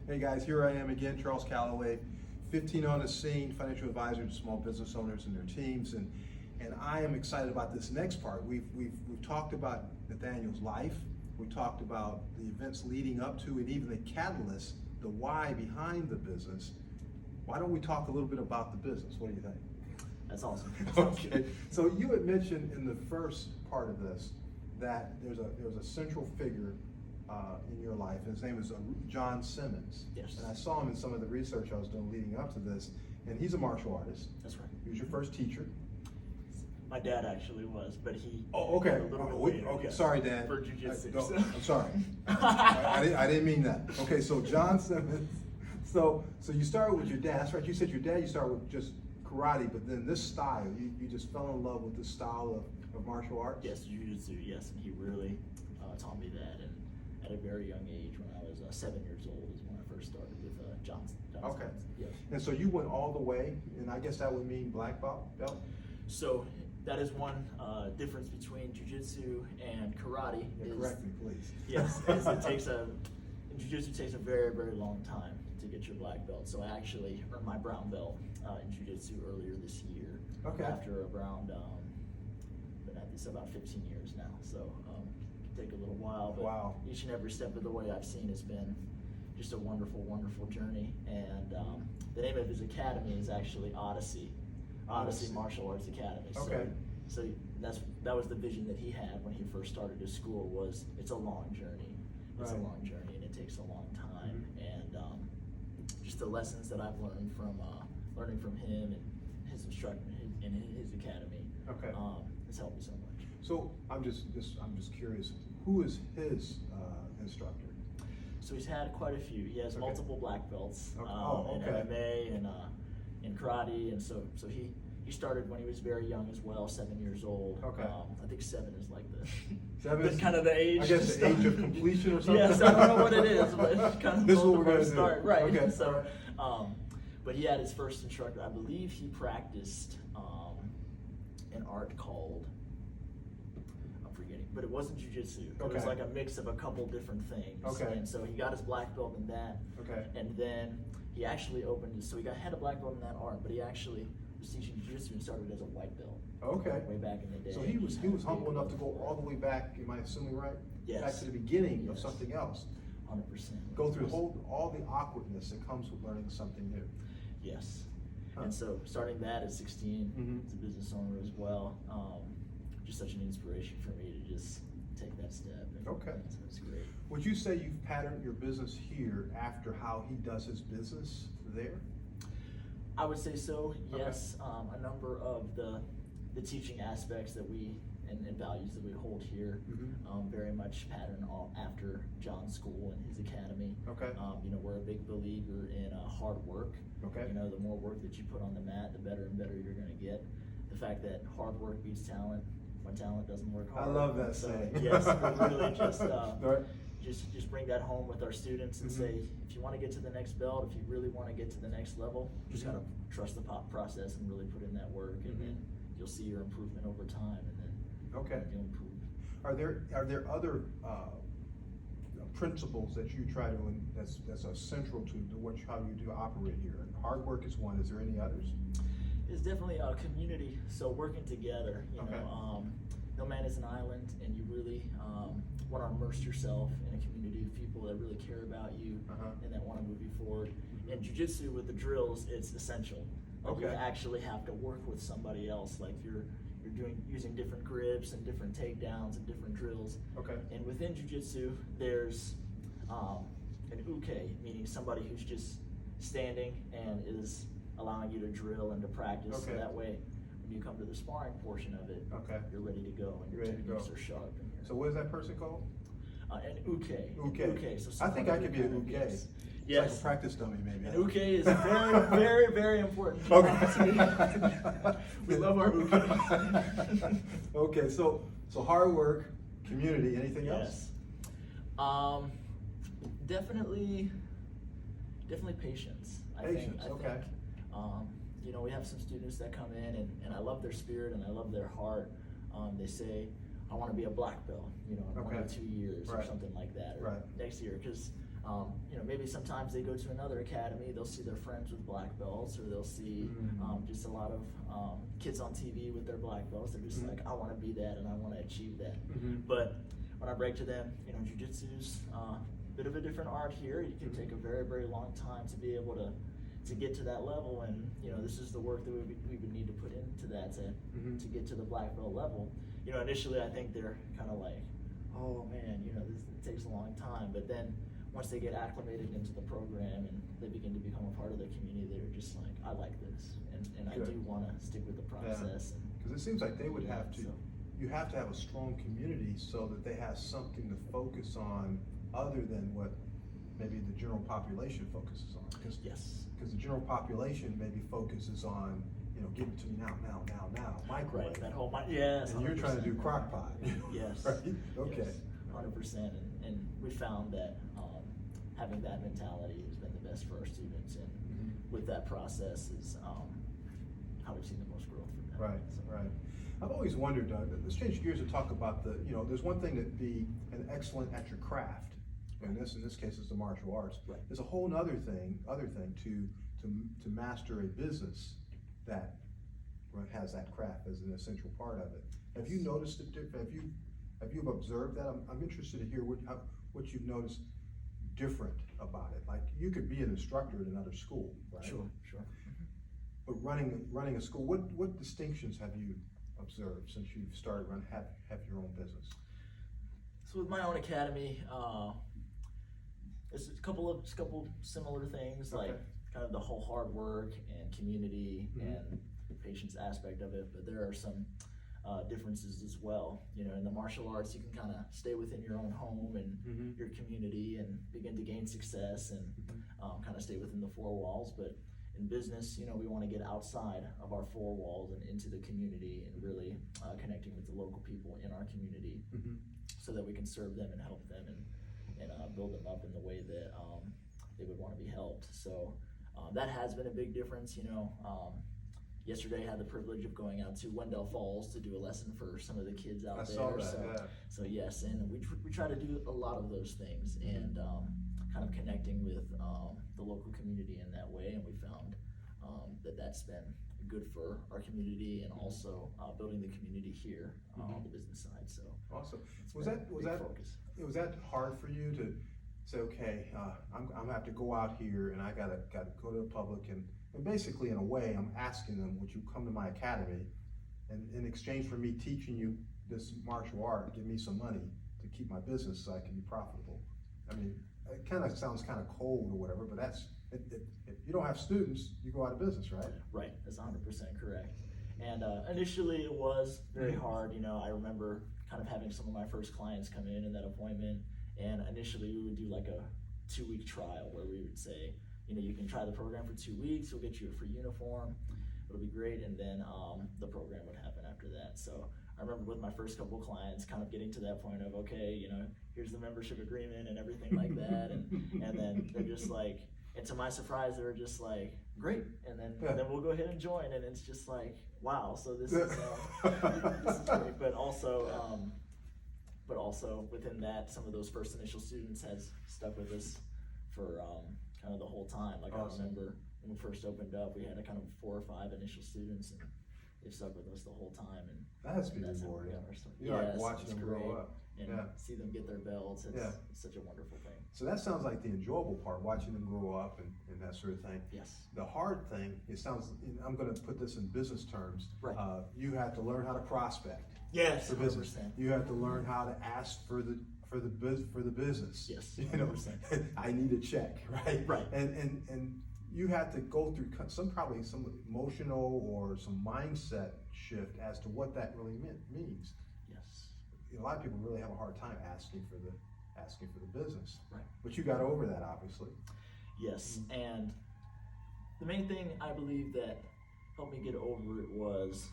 Hey guys, here I am again, Charles Calloway, 15 on the scene, financial advisor to small business owners and their teams, and I am excited about this next part. We've talked about Nathaniel's life, we talked about the events leading up to, and even the catalyst, the why behind the business. Why don't we talk a little bit about the business? What do you think? That's awesome. Okay, so you had mentioned in the first part of this that there was a central figure in your life, and his name is John Simmons. Yes. And I saw him in some of the research I was doing leading up to this, and he's a martial artist. That's right. He was your first teacher. My dad actually was, but he. Oh, okay. A little bit later, Okay, yes, sorry, Dad. For jiu-jitsu. I'm sorry. I didn't mean that. Okay, so John Simmons. So you started with your dad. That's right. You said your dad. You started with just karate, but then this style, you just fell in love with this style of martial arts. Yes, jiu-jitsu. Yes, and he really taught me that, and at a very young age, when I was 7 years old, is when I first started with John. Okay. Yes. And so you went all the way, and I guess that would mean black belt. So that is one difference between jiu-jitsu and karate. Yeah, correct me, please. Yes, jiu-jitsu takes a very, very long time to get your black belt. So I actually earned my brown belt in jiu-jitsu earlier this year. Okay. After around, been at this about 15 years now. So it can take a little while, but wow. Each and every step of the way I've seen has been just a wonderful, wonderful journey. And the name of his academy is actually Odyssey Martial Arts Academy. Okay. So that was the vision that he had when he first started his school. Was it's a long journey. It's right. a long journey, and it takes a long time. And just the lessons that I've learned from learning from him and his instructor in his academy. Okay. It's helped me so much. So I'm just curious. Who is his instructor? So he's had quite a few. He has multiple black belts in okay. MMA and in karate, and so he started when he was very young as well, 7 years old. Okay. I think 7 is like the kind of the age. I guess the age of completion or something. Yes, I don't know what it is, but it's kind of this is what we're going to start. do. Right. Okay. So, but he had his first instructor. I believe he practiced an art called, I'm forgetting, but it wasn't jiu-jitsu. It was like a mix of a couple different things. Okay. And so he got his black belt in that. Okay. And then he actually opened, so had a black belt in that art, but he actually was teaching jiu-jitsu and started as a white belt. Okay. Way back in the day. So he was humble enough to go all the way back, am I assuming right? Yes. Back to the beginning of something else. 100%. Go through all the awkwardness that comes with learning something new. Yes. And so starting that at 16 as a business owner as well, just such an inspiration for me to just take that step. And okay. So it's great. Would you say you've patterned your business here after how he does his business there? I would say so, yes. A number of the teaching aspects that we and values that we hold here very much pattern after John's school and his academy. Okay. We're a big believer in hard work. Okay. The more work that you put on the mat, the better and better you're going to get. The fact that hard work beats talent when talent doesn't work hard. I love that saying. Yes, we really just bring that home with our students and say, if you want to get to the next belt, if you really want to get to the next level, you just got to trust the process and really put in that work, and then you'll see your improvement over time, and then you'll improve. Are there other principles that you try to that's central to how you do operate here? And hard work is one. Is there any others? It's definitely a community. So working together. No man is an island, and you really want to immerse yourself in a community of people that really care about you and that want to move you forward. In jiu-jitsu, with the drills, it's essential. You actually have to work with somebody else. Like you're using different grips and different takedowns and different drills. Okay. And within jiu-jitsu, there's an uke, meaning somebody who's just standing and is allowing you to drill and to practice. So that way, when you come to the sparring portion of it, you're ready to go and your techniques are sharp. So what is that person called? An uke. Uke. So I think I could be an uke. Yes. It's like a practice dummy, maybe. An uke is very, very, very important. We love our uke. Okay, so hard work, community, anything else? Definitely patience. I think. We have some students that come in and I love their spirit and I love their heart. They say, I want to be a black belt, in 1 or 2 years or something like that, or next year, because you know, maybe sometimes they go to another academy, they'll see their friends with black belts, or they'll see just a lot of kids on TV with their black belts. They're just like, I want to be that and I want to achieve that. But when I break to them, you know, jiu-jitsu's a bit of a different art here. You can take a very, very long time to be able to get to that level, and you know, this is the work that we would need to put into that to get to the black belt level. You know, initially I think they're kind of like, oh man, you know, this takes a long time, but then once they get acclimated into the program and they begin to become a part of the community, they're just like, I like this, and I do want to stick with the process. Because it seems like they would have to, you have to have a strong community so that they have something to focus on other than what maybe the general population focuses on. Because the general population maybe focuses on, you know, give it to me now, microwave. Right, that whole, yes. And you're trying to do crock pot. Yes. Right? Okay. Yes, 100%. And we found that having that mentality has been the best for our students, and with that process is how we've seen the most growth from them. Right, right. I've always wondered, let's change gears and talk about the, you know, there's one thing to be an excellent at your craft, and in this case is the martial arts. Right. There's a whole other thing to master a business that has that craft as an essential part of it. Have you noticed it? Have you observed that? I'm interested to hear what you've noticed different about it. Like, you could be an instructor at another school, right? Sure. But running a school, what distinctions have you observed since you've started have your own business? So with my own academy, it's a couple similar things, like kind of the whole hard work and community and patience aspect of it, but there are some differences as well. You know, in the martial arts, you can kind of stay within your own home and your community and begin to gain success and kind of stay within the four walls. But in business, you know, we want to get outside of our four walls and into the community and really connecting with the local people in our community so that we can serve them and help them and build them up in the way that they would want to be helped. So that has been a big difference. You know, yesterday I had the privilege of going out to Wendell Falls to do a lesson for some of the kids out there. I saw that, so yes, and we try to do a lot of those things and kind of connecting with the local community in that way, and we found that's been good for our community and also building the community here on the business side. So awesome. Was that hard for you to say, okay, I'm gonna have to go out here and I gotta go to the public and basically, in a way, I'm asking them, would you come to my academy, and in exchange for me teaching you this martial art, give me some money to keep my business so I can be profitable? I mean, it kind of sounds kind of cold or whatever, but that's, if you don't have students, you go out of business, right? Right, that's 100% correct. And initially it was very hard. You know, I remember kind of having some of my first clients come in that appointment, and initially we would do like a 2-week trial where we would say, you know, you can try the program for 2 weeks, we'll get you a free uniform, it'll be great, and then the program would happen after that. So I remember with my first couple of clients kind of getting to that point of, okay, you know, here's the membership agreement and everything like that, and then they're just like, and to my surprise, they were just like, great, and then we'll go ahead and join, and it's just like, wow, so this is this is great. But also within that, some of those first initial students has stuck with us for kind of the whole time. Like, awesome. I remember when we first opened up, we had a kind of 4 or 5 initial students, and they've stuck with us the whole time. And that's rewarding. You like watching them grow up and see them get their belts. It's such a wonderful thing. So that sounds like the enjoyable part, watching them grow up and that sort of thing. Yes. The hard thing, it sounds, I'm going to put this in business terms. Right. You have to learn how to prospect. Yes. For business. 100%. You have to learn how to ask for the business. Yes. 100%. You know, I need a check, right? Right. And you have to go through probably some emotional or some mindset shift as to what that really means. Yes. A lot of people really have a hard time asking for the business. Right. But you got over that, obviously. Yes. And the main thing I believe that helped me get over it was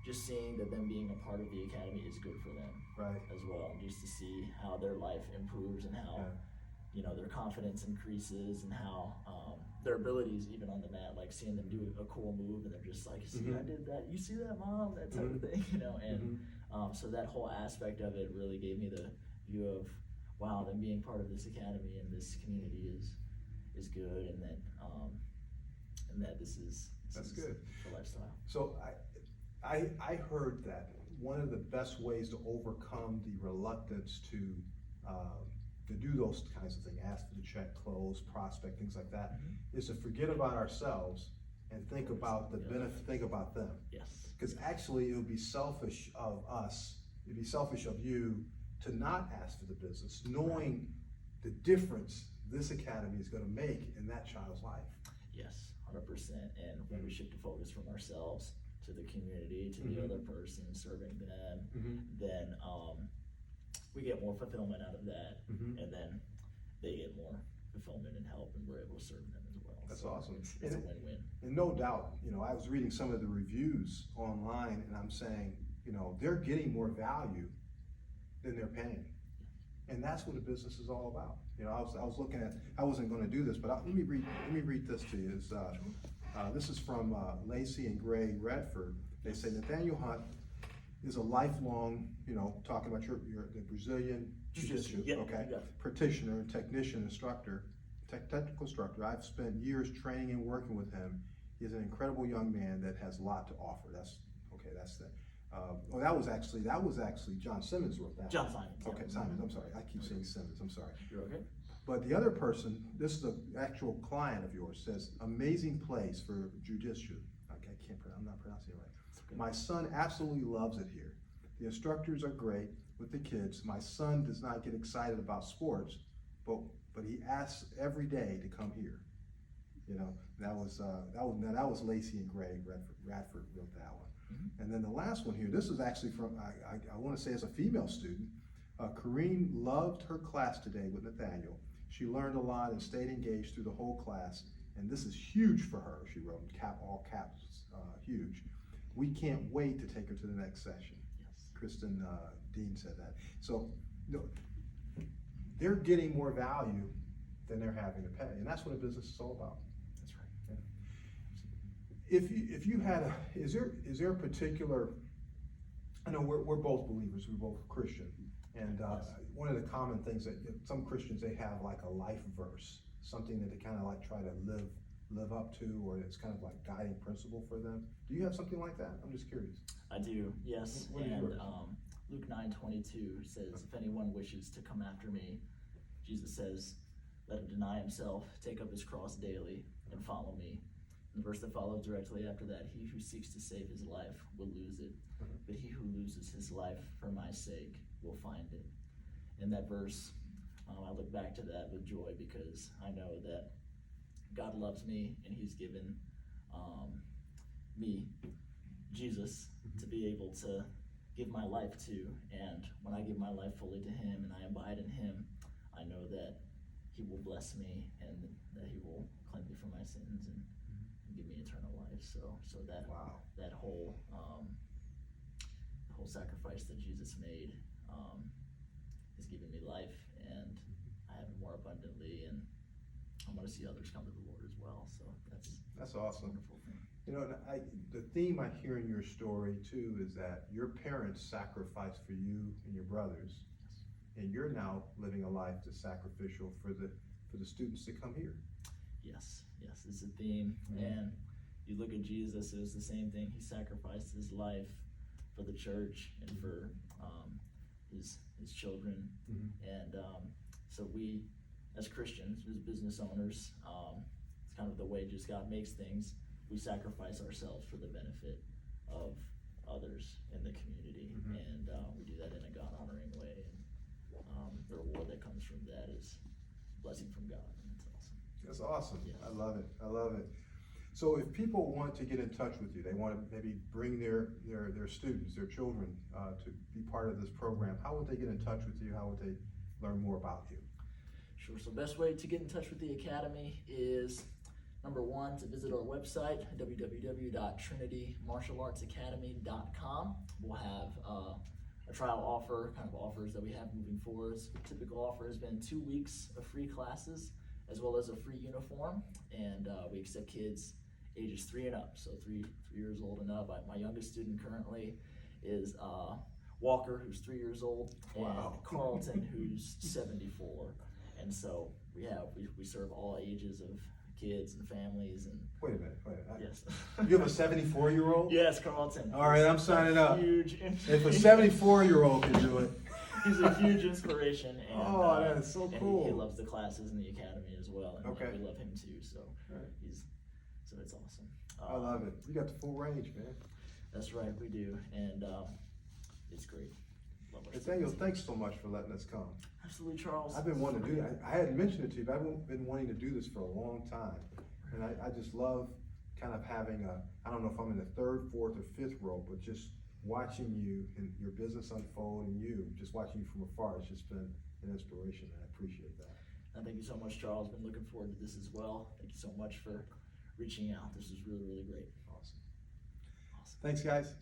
just seeing that them being a part of the academy is good for them, right, as well, and just to see how their life improves and how you know, their confidence increases and how their abilities even on the mat, like seeing them do a cool move and they're just like, see, I did that, you see that, Mom, that type of thing, you know. And so that whole aspect of it really gave me the view of, wow, then being part of this academy and this community is good, and that this is good. the lifestyle. So I heard that one of the best ways to overcome the reluctance to do those kinds of things, ask for the check, close, prospect, things like that, is to forget about ourselves and think about the benefit, think about them. Yes. Because actually it would be selfish of us, it'd be selfish of you to not ask for the business, knowing the difference this academy is going to make in that child's life. Yes, 100%. And when we shift the focus from ourselves to the community, to the other person, serving them, then we get more fulfillment out of that, and then they get more fulfillment and help, and we're able to serve them as well. That's so awesome. It's a win-win. And no doubt, I was reading some of the reviews online, and I'm saying, they're getting more value than they're paying. And that's what a business is all about. I was looking at, I wasn't going to do this, but let me read this to you. This is from Lacey and Gray Redford. They say Nathaniel Hunt is a lifelong, talking about the Brazilian jiu-jitsu, practitioner, technician, instructor, technical instructor. I've spent years training and working with him. He's an incredible young man that has a lot to offer. That's that. That was actually John Simmons wrote that. John Simons. Okay, Simons. I'm sorry. I keep saying Simmons. I'm sorry. You're okay. But the other person, this is an actual client of yours, says, amazing place for jiu-jitsu. Okay, I'm not pronouncing it right. Okay. My son absolutely loves it here. The instructors are great with the kids. My son does not get excited about sports, but he asks every day to come here. That was Lacey and Gray Radford wrote that one. And then the last one here, this is actually from, I want to say as a female student, Corrine loved her class today with Nathaniel. She learned a lot and stayed engaged through the whole class, and this is huge for her, she wrote, all caps, huge. We can't wait to take her to the next session. Yes. Kristen Dean said that. So they're getting more value than they're having to pay, and that's what a business is all about. That's right. Yeah. If you had is there a particular, I know we're both believers, we're both Christian, and one of the common things that some Christians, they have like a life verse, something that they kind of like try to live up to, or it's kind of like guiding principle for them. Do you have something like that? I'm just curious. I do, yes. What is and yours? Luke 9:22 says, if anyone wishes to come after me, Jesus says, let him deny himself, take up his cross daily, and follow me. And the verse that follows directly after that, he who seeks to save his life will lose it, but he who loses his life for my sake will find it. And that verse, I look back to that with joy, because I know that God loves me, and he's given me Jesus to be able to give my life to. And when I give my life fully to him and I abide in him, I know that he will bless me, and that he will cleanse me from my sins and give me eternal life. So that Wow. that whole the whole sacrifice that Jesus made has given me life, and I have it more abundantly, and I'm going to see others come to the Lord as well. So That's awesome. a wonderful thing. The theme I hear in your story too is that your parents sacrificed for you and your brothers, and you're now living a life that's sacrificial for the students that come here. Yes, it's a theme. And you look at Jesus, it was the same thing. He sacrificed his life for the church and for his children. And so we, as Christians, as business owners, it's kind of the way just God makes things. We sacrifice ourselves for the benefit of others in the community, and we do that in a God-honoring way. And the reward that comes from that is blessing from God, and it's awesome. That's awesome. Yes. I love it. So if people want to get in touch with you, they want to maybe bring their students, their children, to be part of this program, how would they get in touch with you? How would they learn more about you? Sure. So best way to get in touch with the Academy is, number one, to visit our website, www.trinitymartialartsacademy.com. We'll have a trial offer, kind of offers that we have moving forward. Typical offer has been 2 weeks of free classes, as well as a free uniform, and we accept kids ages 3 and up, so 3 years old and up. My youngest student currently is Walker, who's 3 years old, and Wow. Carlton, who's 74. And so we serve all ages of kids and families. And Wait a minute. yes, You have a 74-year-old? yes, Carlton. All right, I'm signing up. Huge. If a 74-year-old can do it. He's a huge inspiration. And, Oh, that is so and cool. He loves the classes in the academy as well, and Okay. we love him too. So Right. so it's awesome. I love it. You got the full range, man. That's right, we do, and it's great. Love our Nathaniel, students. thanks so much for letting us come. Absolutely, Charles. I've been wanting to do that. I hadn't mentioned it to you, but I've been wanting to do this for a long time. And I just love kind of having I don't know if I'm in the third, fourth, or fifth row, but just watching you and your business unfold and just watching you from afar, it's just been an inspiration, and I appreciate that. And thank you so much, Charles. Been looking forward to this as well. Thank you so much for reaching out. This is really, really great. Awesome. Awesome. Thanks, guys.